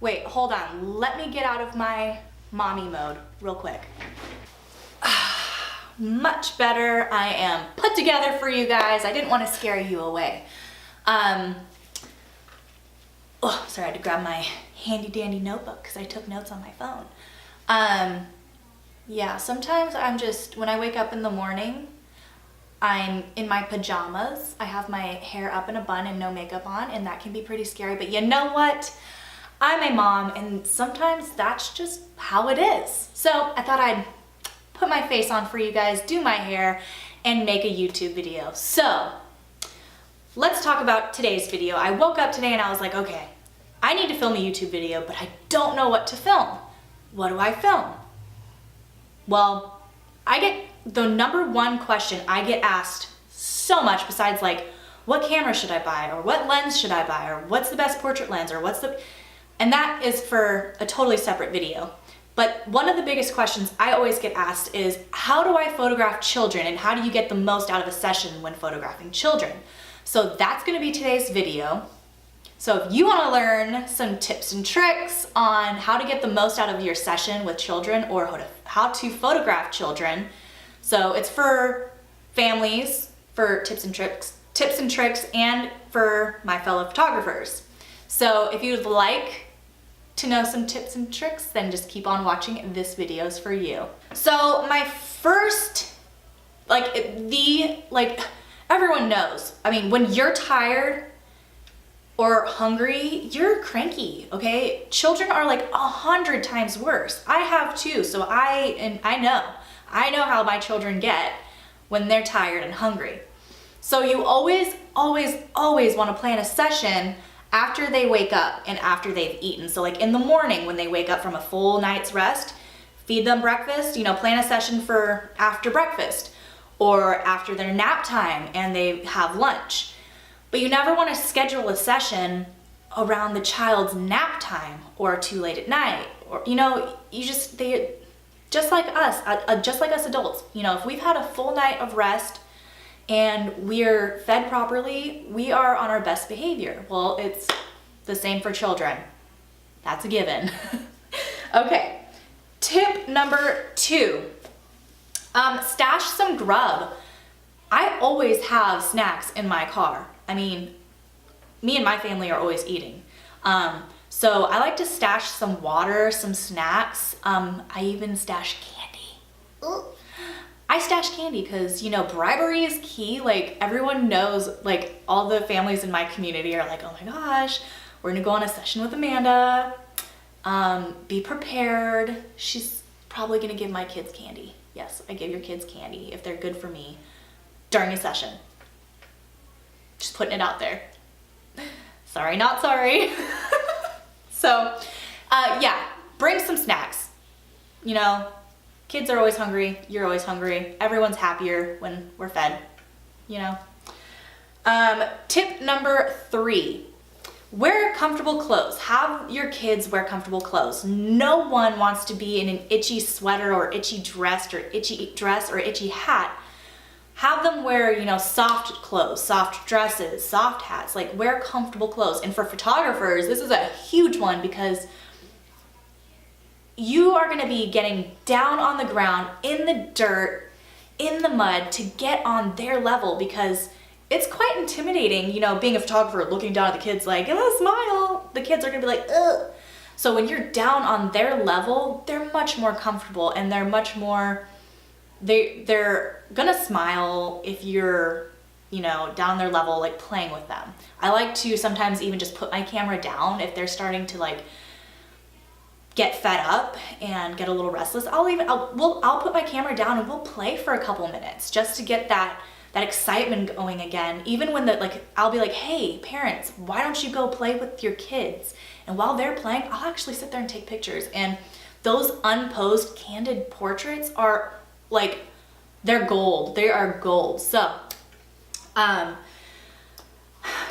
Wait, hold on. Let me get out of my mommy mode real quick. Much better. I am put together for you guys. I didn't want to scare you away. Oh, sorry, I had to grab my handy dandy notebook because I took notes on my phone. Yeah, sometimes when I wake up in the morning, I'm in my pajamas. I have my hair up in a bun and no makeup on, and that can be pretty scary. But you know what? I'm a mom, and sometimes that's just how it is. So I thought I'd put my face on for you guys, do my hair, and make a YouTube video. So let's talk about today's video. I woke up today and I was like, okay, I need to film a YouTube video, but I don't know what to film. What do I film? Well, the number one question I get asked so much, besides like, what camera should I buy? Or what lens should I buy? Or what's the best portrait lens? Or and that is for a totally separate video. But one of the biggest questions I always get asked is, how do I photograph children, and how do you get the most out of a session when photographing children? So that's gonna be today's video. So if you wanna learn some tips and tricks on how to get the most out of your session with children, or how to photograph children, so it's for families, for tips and tricks, and for my fellow photographers. So if you'd like to know some tips and tricks, then just keep on watching. This video is for you. So my first, everyone knows, I mean, when you're tired or hungry, you're cranky, okay? Children are like 100 times worse. I have too, so I know how my children get when they're tired and hungry. So you always want to plan a session after they wake up and after they've eaten. So like in the morning when they wake up from a full night's rest, feed them breakfast, plan a session for after breakfast or after their nap time and they have lunch. But you never want to schedule a session around the child's nap time or too late at night, or just like us adults, if we've had a full night of rest and we're fed properly, we are on our best behavior. Well, it's the same for children. That's a given. Okay, tip number 2, stash some grub. I always have snacks in my car. I mean, me and my family are always eating. So I like to stash some water, some snacks. I even stash candy. Ooh. I stash candy because, bribery is key. Like, everyone knows, like, all the families in my community are like, oh my gosh, we're gonna go on a session with Amanda. Be prepared. She's probably gonna give my kids candy. Yes, I give your kids candy if they're good for me during a session. Just putting it out there. Sorry, not sorry. So, yeah, bring some snacks. Kids are always hungry, you're always hungry, everyone's happier when we're fed, Tip number 3, wear comfortable clothes. Have your kids wear comfortable clothes. No one wants to be in an itchy sweater or itchy dress or itchy hat. Have them wear, soft clothes, soft dresses, soft hats, like wear comfortable clothes. And for photographers, this is a huge one because you are gonna be getting down on the ground, in the dirt, in the mud to get on their level, because it's quite intimidating, being a photographer, looking down at the kids like, oh, smile. The kids are gonna be like, ugh. So when you're down on their level, they're much more comfortable and they're much more, they're gonna smile if you're, down their level, like playing with them. I like to sometimes even just put my camera down if they're starting to like get fed up and get a little restless. I'll put my camera down and we'll play for a couple minutes just to get that excitement going again. Even when I'll be like, hey parents, why don't you go play with your kids? And while they're playing, I'll actually sit there and take pictures. And those unposed candid portraits are like, they're gold. They are gold. So,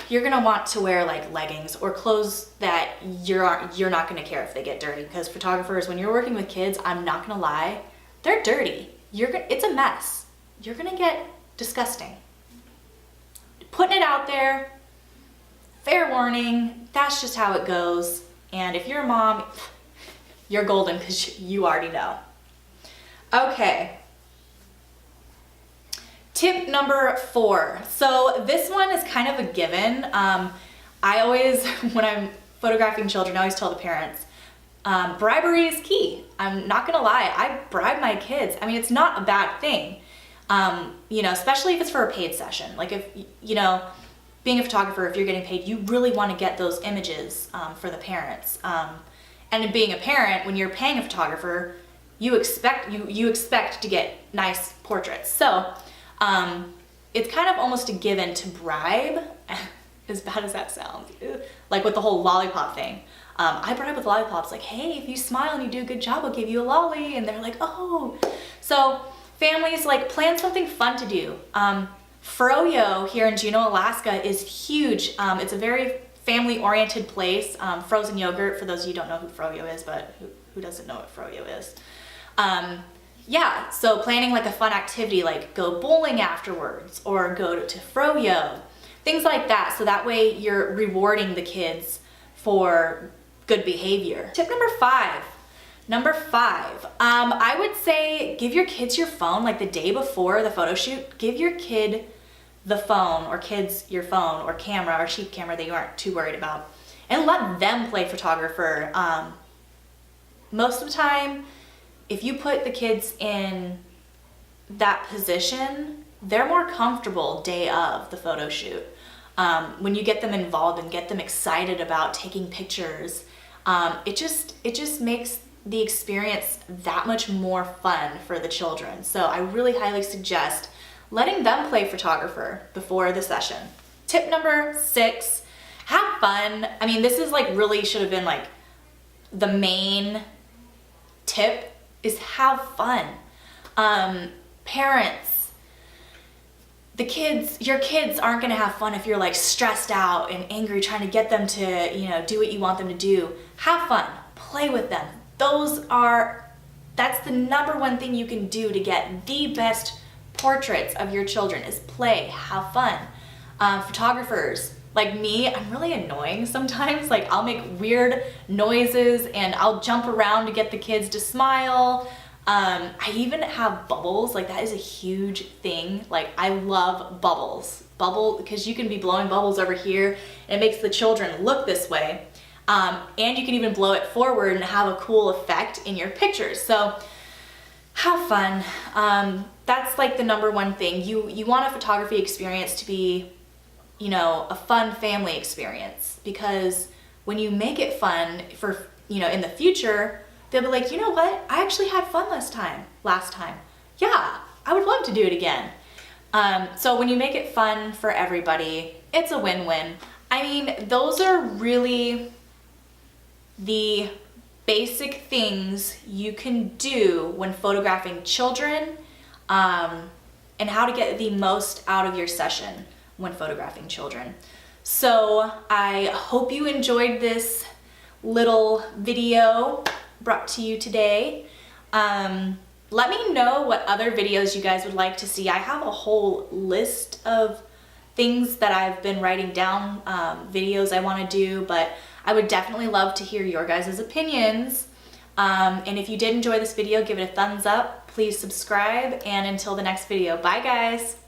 you're gonna want to wear like leggings or clothes that you're not gonna care if they get dirty, because photographers, when you're working with kids, I'm not gonna lie, they're dirty. It's a mess. You're gonna get disgusting. Putting it out there, fair warning, that's just how it goes. And if you're a mom, you're golden because you already know. Okay. Tip number 4. So this one is kind of a given. I always, when I'm photographing children, I always tell the parents, bribery is key. I'm not gonna lie, I bribe my kids. I mean, it's not a bad thing, you know, especially if it's for a paid session. Like if, you know, being a photographer, if you're getting paid, you really wanna get those images for the parents. And in being a parent, when you're paying a photographer, you expect to get nice portraits. So it's kind of almost a given to bribe, as bad as that sounds, like with the whole lollipop thing. I bribe with lollipops, like, hey, if you smile and you do a good job, I'll give you a lolly. And they're like, oh. So families, like, plan something fun to do. Froyo here in Juneau, Alaska is huge. It's a very family-oriented place. Frozen yogurt, for those of you who don't know who Froyo is, but who doesn't know what Froyo is? Yeah, so planning like a fun activity, like go bowling afterwards or go to Froyo, things like that. So that way you're rewarding the kids for good behavior. Tip number 5. I would say give your kids your phone like the day before the photo shoot. Give your kid the phone, or kids your phone or camera or cheap camera that you aren't too worried about, and let them play photographer. Most of the time, if you put the kids in that position, they're more comfortable day of the photo shoot. When you get them involved and get them excited about taking pictures, it just makes the experience that much more fun for the children. So I really highly suggest letting them play photographer before the session. Tip number 6, have fun. I mean, this is like really should have been like the main tip, is have fun. Parents, your kids aren't gonna have fun if you're like stressed out and angry trying to get them to, you know, do what you want them to do. Have fun, play with them. That's the number one thing you can do to get the best portraits of your children, is play, have fun. Photographers, like me, I'm really annoying sometimes. Like I'll make weird noises and I'll jump around to get the kids to smile. I even have bubbles, like that is a huge thing. Like I love bubbles. Because you can be blowing bubbles over here and it makes the children look this way. And you can even blow it forward and have a cool effect in your pictures. So have fun. That's like the number one thing. You want a photography experience to be, you know, a fun family experience, because when you make it fun for, you know, in the future, they'll be like, you know what? I actually had fun last time. Yeah, I would love to do it again. So when you make it fun for everybody, it's a win-win. I mean, those are really the basic things you can do when photographing children, and how to get the most out of your session when photographing children. So I hope you enjoyed this little video brought to you today. Let me know what other videos you guys would like to see. I have a whole list of things that I've been writing down, videos I want to do, but I would definitely love to hear your guys' opinions. And if you did enjoy this video, give it a thumbs up, please subscribe, and until the next video, bye guys!